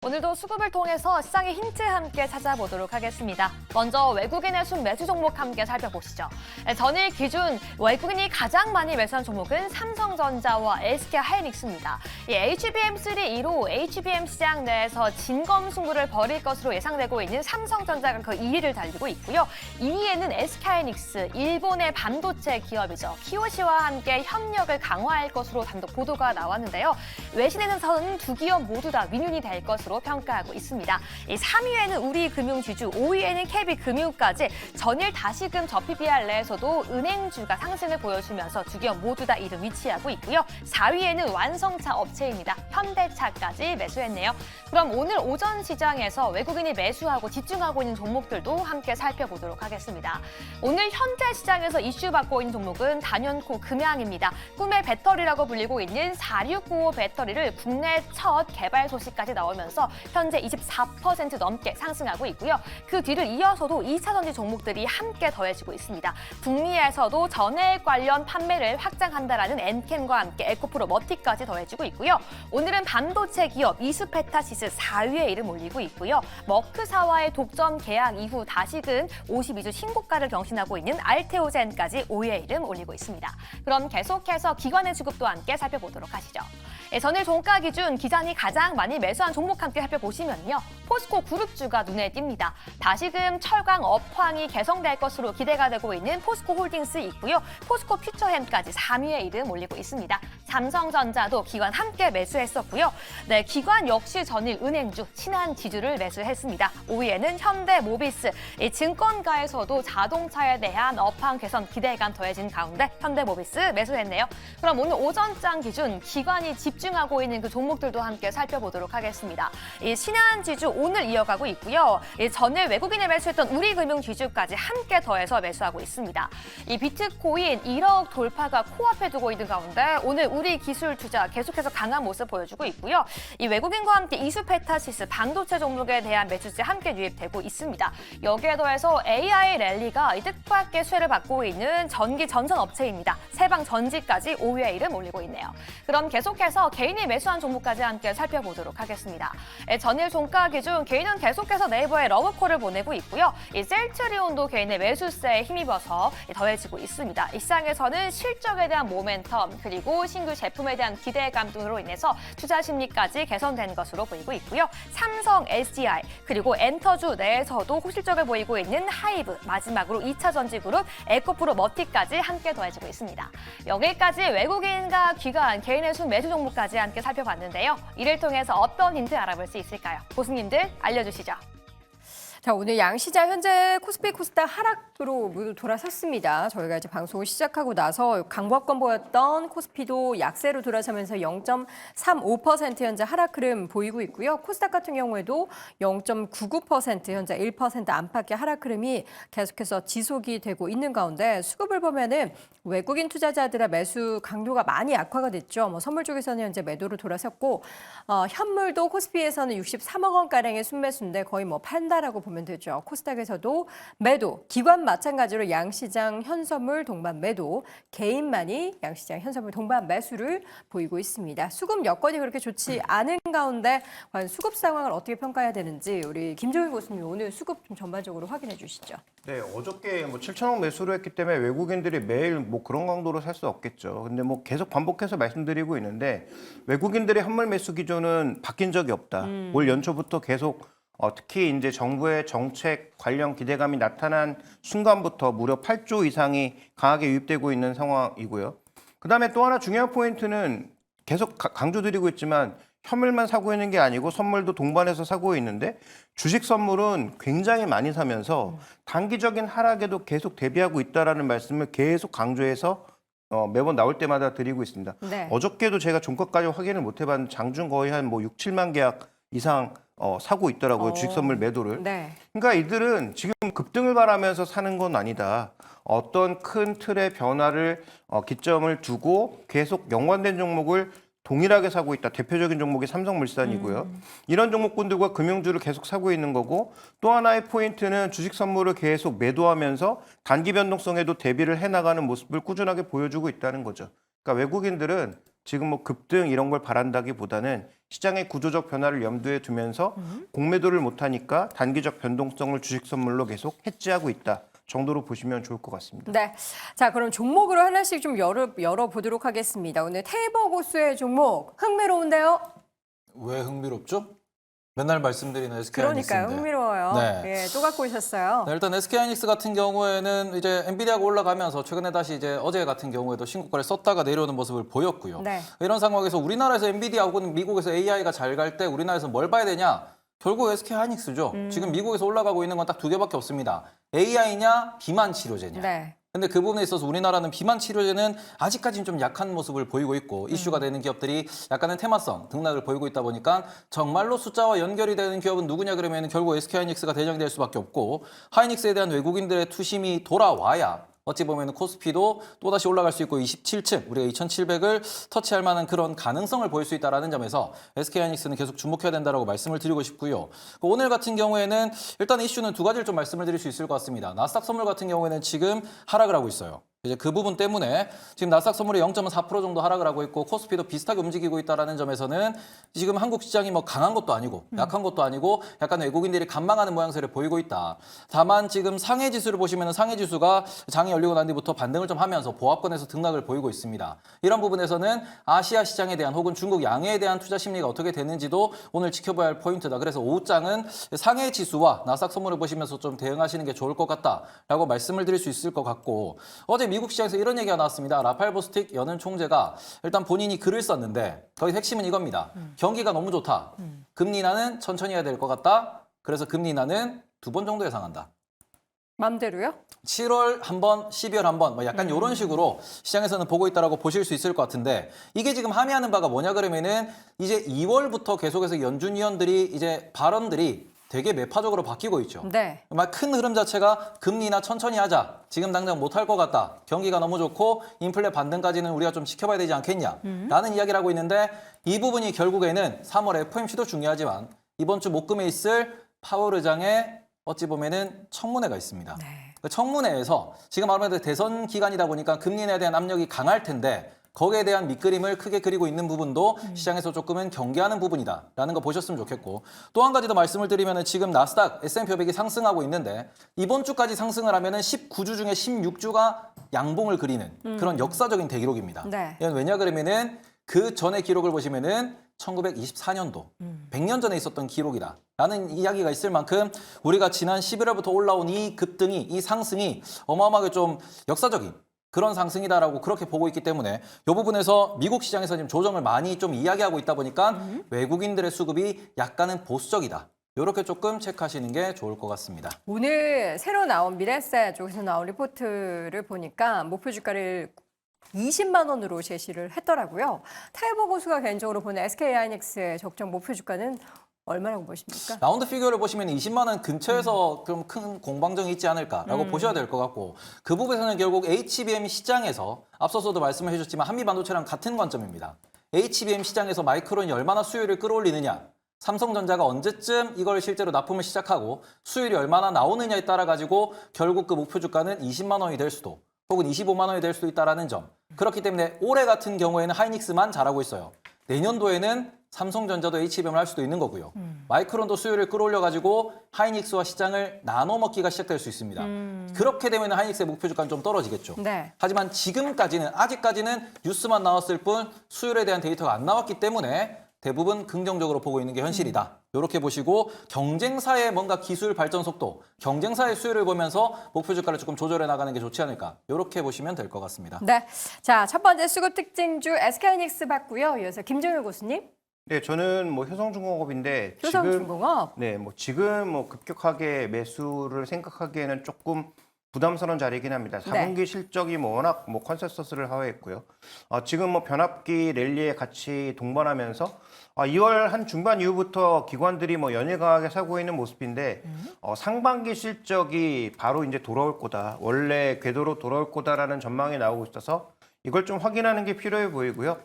오늘도 수급을 통해서 시장의 힌트 함께 찾아보도록 하겠습니다. 먼저 외국인의 순매수 종목 함께 살펴보시죠. 전일 기준 외국인이 가장 많이 매수한 종목은 삼성전자와 SK하이닉스입니다. 이 HBM3 2로 HBM 시장 내에서 진검승부를 벌일 것으로 예상되고 있는 삼성전자가 그 2위를 달리고 있고요. 2위에는 SK하이닉스, 일본의 반도체 기업이죠. 키오시와 함께 협력을 강화할 것으로 단독 보도가 나왔는데요. 외신에서는 두 기업 모두 다 민윤이 될 것으로 평가하고 있습니다. 3위에는 우리금융지주, 5위에는 KB금융까지 전일 다시금 저 PBR 내에서도 은행주가 상승을 보여주면서 두 기업 모두 다 1위 위치하고 있고요. 4위에는 완성차 업체입니다. 현대차까지 매수했네요. 그럼 오늘 오전 시장에서 외국인이 매수하고 집중하고 있는 종목들도 함께 살펴보도록 하겠습니다. 오늘 현재 시장에서 이슈받고 있는 종목은 단연코 금양입니다. 꿈의 배터리라고 불리고 있는 4695 배터리를 국내 첫 개발 소식까지 나오면서 현재 24% 넘게 상승하고 있고요. 그 뒤를 이어서도 2차 전지 종목들이 함께 더해지고 있습니다. 북미에서도 전해액 관련 판매를 확장한다라는 엔캠과 함께 에코프로 머티까지 더해지고 있고요. 오늘은 반도체 기업 이수페타시스 4위에 이름 올리고 있고요. 머크사와의 독점 계약 이후 다시금 52주 신고가를 경신하고 있는 알테오젠까지 5위에 이름 올리고 있습니다. 그럼 계속해서 기관의 주급도 함께 살펴보도록 하시죠. 전일 종가 기준 기관이 가장 많이 매수한 종목 함께 살펴보시면요. 포스코 그룹주가 눈에 띕니다. 다시금 철강 업황이 개선될 것으로 기대가 되고 있는 포스코 홀딩스 있고요. 포스코 퓨처햄까지 3위에 이름 올리고 있습니다. 삼성전자도 기관 함께 매수했었고요. 네, 기관 역시 전일 은행주, 신한지주를 매수했습니다. 5위에는 현대모비스, 증권가에서도 자동차에 대한 업황 개선 기대감 더해진 가운데 현대모비스 매수했네요. 그럼 오늘 오전장 기준 기관이 집중하고 있는 그 종목들도 함께 살펴보도록 하겠습니다. 이 신한지주 오늘 이어가고 있고요. 전일 외국인이 매수했던 우리금융지주까지 함께 더해서 매수하고 있습니다. 이 비트코인 1억 돌파가 코앞에 두고 있는 가운데 오늘 우리기술투자 계속해서 강한 모습 보여주고 있고요. 이 외국인과 함께 이수페타시스 반도체 종목에 대한 매수세 함께 유입되고 있습니다. 여기에 더해서 AI 랠리가 뜻밖의 수혜를 받고 있는 전기 전선 업체입니다. 세방전지까지 5위에 이름 올리고 있네요. 그럼 계속해서 개인이 매수한 종목까지 함께 살펴보도록 하겠습니다. 전일 종가 기준 개인은 계속해서 네이버에 러브콜을 보내고 있고요. 이 셀트리온도 개인의 매수세에 힘입어서 더해지고 있습니다. 이 시장에서는 실적에 대한 모멘텀 그리고 신규 제품에 대한 기대감 등으로 인해서 투자 심리까지 개선된 것으로 보이고 있고요. 삼성, SDI 그리고 엔터주 내에서도 호실적을 보이고 있는 하이브, 마지막으로 2차 전지 그룹 에코프로 머티까지 함께 더해지고 있습니다. 여기까지 외국인과 기관, 개인의 순 매수 종목까지 함께 살펴봤는데요. 이를 통해서 어떤 힌트 알아볼 수 있을까요? 고수님들 알려주시죠. 자, 오늘 양시장 현재 코스피 코스닥 하락으로 모두 돌아섰습니다. 저희가 이제 방송을 시작하고 나서 강보합권 보였던 코스피도 약세로 돌아서면서 0.35% 현재 하락 흐름 보이고 있고요. 코스닥 같은 경우에도 0.99% 현재 1% 안팎의 하락 흐름이 계속해서 지속이 되고 있는 가운데 수급을 보면은 외국인 투자자들의 매수 강도가 많이 악화가 됐죠. 선물 쪽에서는 현재 매도로 돌아섰고 현물도 코스피에서는 63억 원가량의 순매수인데 거의 판다라고 보면 되죠. 코스닥에서도 매도, 기관 마찬가지로 양시장 현선물 동반 매도, 개인만이 양시장 현선물 동반 매수를 보이고 있습니다. 수급 여건이 그렇게 좋지 않은 가운데 과연 수급 상황을 어떻게 평가해야 되는지 우리 김종인 교수님 오늘 수급 좀 전반적으로 확인해 주시죠. 네, 어저께 7천억 매수를 했기 때문에 외국인들이 매일 그런 강도로 살 수 없겠죠. 근데 계속 반복해서 말씀드리고 있는데 외국인들의 현물 매수 기조는 바뀐 적이 없다. 올 연초부터 계속 특히 이제 정부의 정책 관련 기대감이 나타난 순간부터 무려 8조 이상이 강하게 유입되고 있는 상황이고요. 그다음에 또 하나 중요한 포인트는 계속 강조드리고 있지만 현물만 사고 있는 게 아니고 선물도 동반해서 사고 있는데 주식 선물은 굉장히 많이 사면서 단기적인 하락에도 계속 대비하고 있다라는 말씀을 계속 강조해서 매번 나올 때마다 드리고 있습니다. 네. 어저께도 제가 종가까지 확인을 못 해봤는데 장중 거의 한 6, 7만 계약 이상 사고 있더라고요. 주식 선물 매도를. 네. 그러니까 이들은 지금 급등을 바라면서 사는 건 아니다. 어떤 큰 틀의 변화를 기점을 두고 계속 연관된 종목을 동일하게 사고 있다. 대표적인 종목이 삼성물산이고요. 이런 종목군들과 금융주를 계속 사고 있는 거고 또 하나의 포인트는 주식 선물을 계속 매도하면서 단기 변동성에도 대비를 해나가는 모습을 꾸준하게 보여주고 있다는 거죠. 그러니까 외국인들은 지금 뭐 급등 이런 걸 바란다기보다는 시장의 구조적 변화를 염두에 두면서 공매도를 못하니까 단기적 변동성을 주식 선물로 계속 해지하고 있다 정도로 보시면 좋을 것 같습니다. 네. 자, 그럼 종목으로 하나씩 좀 열어보도록 하겠습니다. 오늘 테이버고수의 종목 흥미로운데요? 왜 흥미롭죠? 맨날 말씀드리는 SK하이닉스인데. 그러니까요. 흥미로워요. 네. 예, 또 갖고 오셨어요. 네, 일단 SK하이닉스 같은 경우에는 이제 엔비디아가 올라가면서 최근에 다시 이제 어제 같은 경우에도 신고가를 썼다가 내려오는 모습을 보였고요. 네. 이런 상황에서 우리나라에서 엔비디아 혹은 미국에서 AI가 잘 갈 때 우리나라에서 뭘 봐야 되냐? 결국 SK하이닉스죠. 지금 미국에서 올라가고 있는 건 딱 두 개밖에 없습니다. AI냐 비만 치료제냐. 네. 근데 그 부분에 있어서 우리나라는 비만 치료제는 아직까지는 좀 약한 모습을 보이고 있고 이슈가 되는 기업들이 약간의 테마성 등락을 보이고 있다 보니까 정말로 숫자와 연결이 되는 기업은 누구냐 그러면 결국 SK하이닉스가 대장될 수밖에 없고 하이닉스에 대한 외국인들의 투심이 돌아와야 어찌 보면 코스피도 또다시 올라갈 수 있고 27층, 우리가 2700을 터치할 만한 그런 가능성을 보일 수 있다는 점에서 SK하이닉스는 계속 주목해야 된다고 말씀을 드리고 싶고요. 오늘 같은 경우에는 일단 이슈는 두 가지를 좀 말씀을 드릴 수 있을 것 같습니다. 나스닥 선물 같은 경우에는 지금 하락을 하고 있어요. 이제 그 부분 때문에 지금 나스닥 선물이 0.4% 정도 하락을 하고 있고 코스피도 비슷하게 움직이고 있다는 점에서는 지금 한국 시장이 뭐 강한 것도 아니고 약한 것도 아니고 약간 외국인들이 간망하는 모양새를 보이고 있다. 다만 지금 상해 지수를 보시면 상해 지수가 장이 열리고 난 뒤부터 반등을 좀 하면서 보합권에서 등락을 보이고 있습니다. 이런 부분에서는 아시아 시장에 대한 혹은 중국 양해에 대한 투자 심리가 어떻게 되는지도 오늘 지켜봐야 할 포인트다. 그래서 오후장은 상해 지수와 나스닥 선물을 보시면서 좀 대응하시는 게 좋을 것 같다라고 말씀을 드릴 수 있을 것 같고 어제 미국 시장에서 이런 얘기가 나왔습니다. 라팔 보스틱 연은 총재가 일단 본인이 글을 썼는데 거기 핵심은 이겁니다. 경기가 너무 좋다. 금리 인하는 천천히 해야 될 것 같다. 그래서 금리 인하는 2번 정도 예상한다. 맘대로요? 7월 한 번, 12월 한 번, 뭐 약간 이런 식으로 시장에서는 보고 있다라고 보실 수 있을 것 같은데 이게 지금 함의하는 바가 뭐냐 그러면은 이제 2월부터 계속해서 연준 위원들이 이제 발언들이 되게 매파적으로 바뀌고 있죠. 네. 막 큰 흐름 자체가 금리 인하 천천히 하자. 지금 당장 못할 것 같다. 경기가 너무 좋고 인플레 반등까지는 우리가 좀 지켜봐야 되지 않겠냐. 라는 이야기를 하고 있는데 이 부분이 결국에는 3월 FOMC도 중요하지만 이번 주 목금에 있을 파월 의장의 어찌 보면은 청문회가 있습니다. 네. 그 청문회에서 지금 아무래도 대선 기간이다 보니까 금리 인하에 대한 압력이 강할 텐데 거기에 대한 밑그림을 크게 그리고 있는 부분도 시장에서 조금은 경계하는 부분이다라는 거 보셨으면 좋겠고 또 한 가지 더 말씀을 드리면 지금 나스닥, S&P 500이 상승하고 있는데 이번 주까지 상승을 하면 19주 중에 16주가 양봉을 그리는 그런 역사적인 대기록입니다. 네. 이건 왜냐 그러면은 그 전의 기록을 보시면은 1924년도, 100년 전에 있었던 기록이다. 라는 이야기가 있을 만큼 우리가 지난 11월부터 올라온 이 급등이, 이 상승이 어마어마하게 좀 역사적인 그런 상승이다라고 그렇게 보고 있기 때문에 이 부분에서 미국 시장에서 지금 조정을 많이 좀 이야기하고 있다 보니까 외국인들의 수급이 약간은 보수적이다. 이렇게 조금 체크하시는 게 좋을 것 같습니다. 오늘 새로 나온 미래세 쪽에서 나온 리포트를 보니까 목표 주가를 20만 원으로 제시를 했더라고요. 타이버 고수가 개인적으로 보는 SK하이닉스의 적정 목표 주가는 얼마라고 보십니까? 라운드 피규어를 보시면 20만 원 근처에서 좀 큰 공방정이 있지 않을까라고 보셔야 될 것 같고 그 부분에서는 결국 HBM 시장에서 앞서서도 말씀을 해주셨지만 한미반도체랑 같은 관점입니다. HBM 시장에서 마이크론이 얼마나 수요를 끌어올리느냐 삼성전자가 언제쯤 이걸 실제로 납품을 시작하고 수율이 얼마나 나오느냐에 따라 가지고 결국 그 목표 주가는 20만 원이 될 수도 혹은 25만 원이 될 수도 있다는 점. 그렇기 때문에 올해 같은 경우에는 하이닉스만 잘하고 있어요. 내년도에는 삼성전자도 HBM을 할 수도 있는 거고요. 마이크론도 수요를 끌어올려가지고 하이닉스와 시장을 나눠 먹기가 시작될 수 있습니다. 그렇게 되면 하이닉스의 목표 주가는 좀 떨어지겠죠. 네. 하지만 지금까지는 아직까지는 뉴스만 나왔을 뿐 수율에 대한 데이터가 안 나왔기 때문에 대부분 긍정적으로 보고 있는 게 현실이다. 이렇게 보시고 경쟁사의 뭔가 기술 발전 속도, 경쟁사의 수요를 보면서 목표 주가를 조금 조절해 나가는 게 좋지 않을까. 이렇게 보시면 될 것 같습니다. 네. 자, 첫 번째 수급 특징주 SK하이닉스 봤고요. 이어서 김정일 교수님. 네, 저는 뭐 효성중공업인데 효성중공업. 지금 뭐 급격하게 매수를 생각하기에는 조금 부담스러운 자리이긴 합니다. 4분기 실적이 뭐 워낙 뭐 컨센서스를 하회했고요. 지금 뭐 변압기 랠리에 같이 동반하면서 2월 한 중반 이후부터 기관들이 뭐 연일 강하게 사고 있는 모습인데 상반기 실적이 바로 이제 돌아올 거다. 원래 궤도로 돌아올 거다라는 전망이 나오고 있어서 이걸 좀 확인하는 게 필요해 보이고요.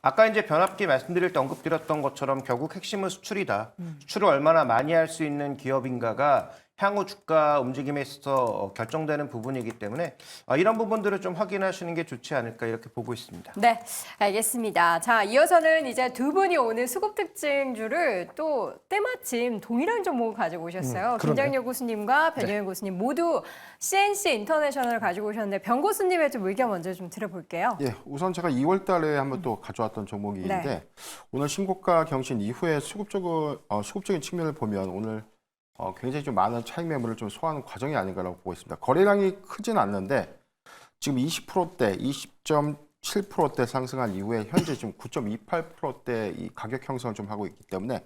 아까 이제 변압기 말씀드릴 때 언급드렸던 것처럼 결국 핵심은 수출이다. 수출을 얼마나 많이 할 수 있는 기업인가가 향후 주가 움직임에 있어서 결정되는 부분이기 때문에 이런 부분들을 좀 확인하시는 게 좋지 않을까 이렇게 보고 있습니다. 네, 알겠습니다. 자, 이어서는 이제 두 분이 오늘 수급 특징주를 또 때마침 동일한 종목을 가지고 오셨어요. 김장렬 교수님과 변영일 교수님 모두 CNC 인터내셔널을 가지고 오셨는데 병 교수님의 좀 의견 먼저 좀 들어볼게요. 예, 우선 제가 2월 달에 한번 또 가져왔던 종목이 있는데 오늘 신고가 경신 이후에 수급적인 측면을 보면 오늘 굉장히 좀 많은 차익 매물을 좀 소화하는 과정이 아닌가라고 보고 있습니다. 거래량이 크진 않는데 지금 20%대, 20.7%대 상승한 이후에 현재 지금 9.28%대 이 가격 형성을 좀 하고 있기 때문에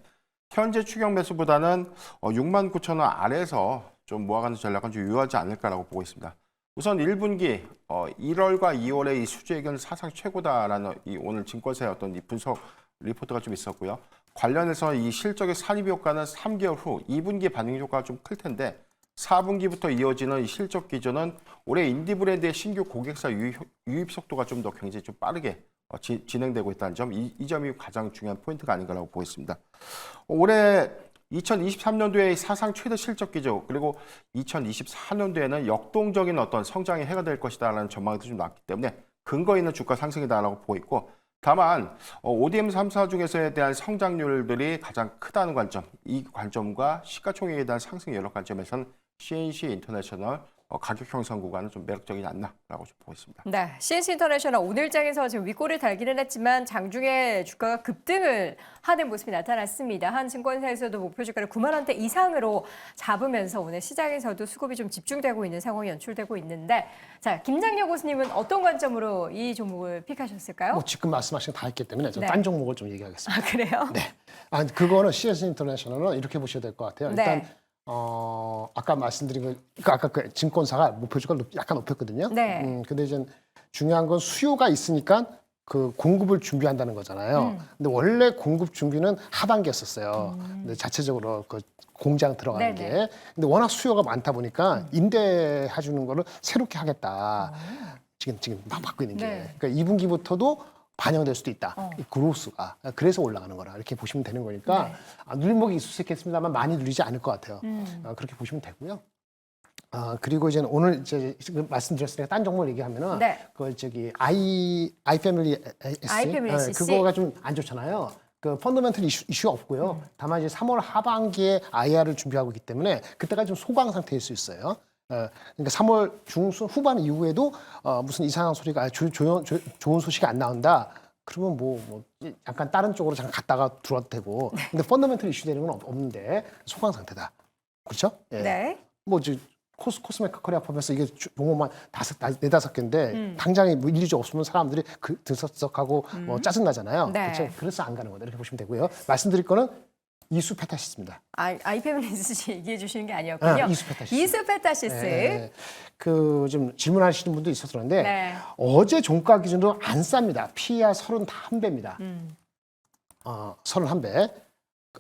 현재 추격 매수보다는 69,000원 아래에서 좀 모아가는 전략은 좀 유효하지 않을까라고 보고 있습니다. 우선 1분기 1월과 2월의 이 수주액은 사상 최고다라는 이 오늘 증권사의 어떤 이 분석 리포트가 좀 있었고요. 관련해서 이 실적의 산입 효과는 3개월 후 2분기 반영 효과가 좀 클 텐데 4분기부터 이어지는 이 실적 기조는 올해 인디 브랜드의 신규 고객사 유입 속도가 좀 더 굉장히 좀 빠르게 진행되고 있다는 점, 이 점이 가장 중요한 포인트가 아닌가라고 보고 있습니다. 올해 2023년도에 사상 최대 실적 기조 그리고 2024년도에는 역동적인 어떤 성장의 해가 될 것이다라는 전망이 좀 나왔기 때문에 근거 있는 주가 상승이다라고 보고 있고 다만 ODM 3사 중에서에 대한 성장률들이 가장 크다는 관점, 이 관점과 시가총액에 대한 상승 여러 관점에서는 CNC 인터내셔널 가격 형성 구간은 좀 매력적이지 않나라고 좀 보고 있습니다. 네, CNC 인터내셔널 오늘 장에서 지금 윗골을 달기는 했지만 장중에 주가가 급등을 하는 모습이 나타났습니다. 한 증권사에서도 목표 주가를 9만 원대 이상으로 잡으면서 오늘 시장에서도 수급이 좀 집중되고 있는 상황이 연출되고 있는데, 자 김장렬 교수님은 어떤 관점으로 이 종목을 픽하셨을까요? 뭐 지금 말씀하신 거 다 했기 때문에 저는 네. 딴 종목을 좀 얘기하겠습니다. 아 그래요? 네. 그거는 CS 인터내셔널은 이렇게 보셔야 될 것 같아요. 네. 일단 아까 말씀드린 거, 그러니까 아까 그 증권사가 목표 주가를 약간 높였거든요. 네. 근데 이제 중요한 건 수요가 있으니까 그 공급을 준비한다는 거잖아요. 근데 원래 공급 준비는 하반기였었어요. 근데 자체적으로 그 공장 들어가는 네네. 게. 근데 워낙 수요가 많다 보니까 임대해 주는 거를 새롭게 하겠다. 지금 막 받고 있는 게. 네. 그러니까 2분기부터도 반영될 수도 있다. 이 그로스가. 그래서 올라가는 거라 이렇게 보시면 되는 거니까 누림목이 있을 수 있겠습니다만 많이 누리지 않을 것 같아요. 그렇게 보시면 되고요. 그리고 이제 오늘 이제 말씀드렸으니까 딴 종목을 얘기하면은 네. 그 저기 아이패밀리 SC. 그거가 좀 안 좋잖아요. 그 펀더멘털 이슈 없고요. 다만 이제 3월 하반기에 IR을 준비하고 있기 때문에 그때가 좀 소강 상태일 수 있어요. 그러니까 3월 중순 후반 이후에도 무슨 이상한 소리가 좋은 소식이 안 나온다. 그러면 뭐 약간 다른 쪽으로 잠깐 갔다가 들어와도 되고. 근데 펀더멘털 이슈 되는 건 없는데 소강 상태다. 그렇죠? 예. 네. 뭐 이제 코스메카 코리아 팝에서 이게 용어만 네다섯 개인데 당장에 뭐 일리지 없으면 사람들이 들썩하고 뭐 짜증 나잖아요. 네. 그렇죠? 그래서 안 가는 거다 이렇게 보시면 되고요. 말씀드릴 거는 이수페타시스입니다. 아이패밀리스 얘기해 주시는 게 아니었군요. 이수페타시스. 이수페타시스. 네. 그 좀 질문하시는 분도 있었는데 네. 어제 종가 기준으로 안 쌉니다. PER 31배입니다. 31배.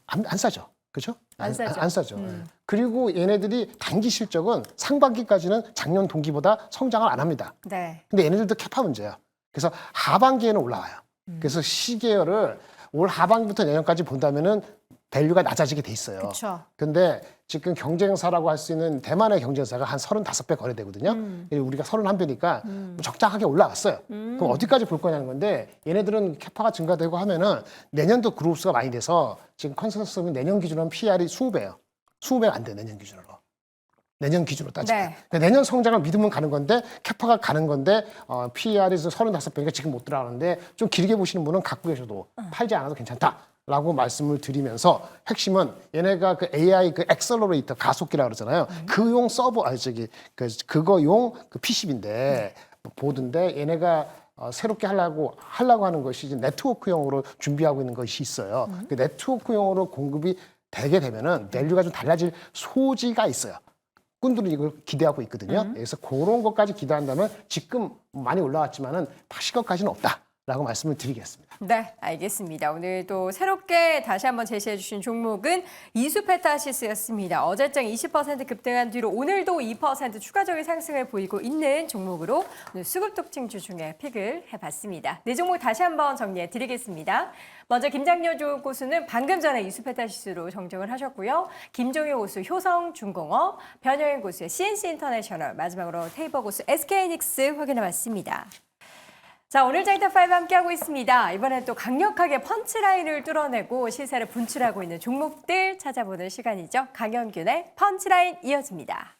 안 싸죠. 그렇죠? 안 싸죠. 안 싸죠. 예. 그리고 얘네들이 단기 실적은 상반기까지는 작년 동기보다 성장을 안 합니다. 네. 근데 얘네들도 캐파 문제예요. 그래서 하반기에는 올라와요. 그래서 시계열을 올 하반기부터 내년까지 본다면은 밸류가 낮아지게 돼 있어요. 그렇죠. 근데 지금 경쟁사라고 할 수 있는 대만의 경쟁사가 한 35배 거래되거든요. 우리가 31배니까 적당하게 올라왔어요. 그럼 어디까지 볼 거냐는 건데 얘네들은 캐파가 증가되고 하면은 내년도 그로스가 많이 돼서 지금 컨센서스는 내년 기준으로는 PR이 20배예요. 20배가 안 돼요. 내년 기준으로. 내년 기준으로 따지면. 네. 그러니까 내년 성장을 믿으면 가는 건데 캐파가 가는 건데 PR이 35배니까 지금 못 들어가는데 좀 길게 보시는 분은 갖고 계셔도 팔지 않아도 괜찮다. 라고 말씀을 드리면서 핵심은 얘네가 그 AI 그 엑셀러레이터 가속기라고 그러잖아요. 그용 서버 그거용 그 PCB인데 보드인데 얘네가 새롭게 하려고 하는 것이 이제 네트워크용으로 준비하고 있는 것이 있어요. 그 네트워크용으로 공급이 되게 되면은 밸류가 좀 달라질 소지가 있어요. 꾼들은 이걸 기대하고 있거든요. 그래서 그런 것까지 기대한다면 지금 많이 올라왔지만은 80것까지는 없다. 라고 말씀을 드리겠습니다. 네, 알겠습니다. 오늘 또 새롭게 다시 한번 제시해 주신 종목은 이수페타시스였습니다. 어제장 20% 급등한 뒤로 오늘도 2% 추가적인 상승을 보이고 있는 종목으로 오늘 수급 독증주 중에 픽을 해봤습니다. 네 종목 다시 한번 정리해 드리겠습니다. 먼저 김장여주 고수는 방금 전에 이수페타시스로 정정을 하셨고요. 김종효 고수 효성중공업, 변효인 고수의 CNC인터내셔널, 마지막으로 테이버 고수 SK하이닉스 확인해 봤습니다. 자, 오늘 장터5 함께하고 있습니다. 이번엔 또 강력하게 펀치라인을 뚫어내고 시세를 분출하고 있는 종목들 찾아보는 시간이죠. 강현균의 펀치라인 이어집니다.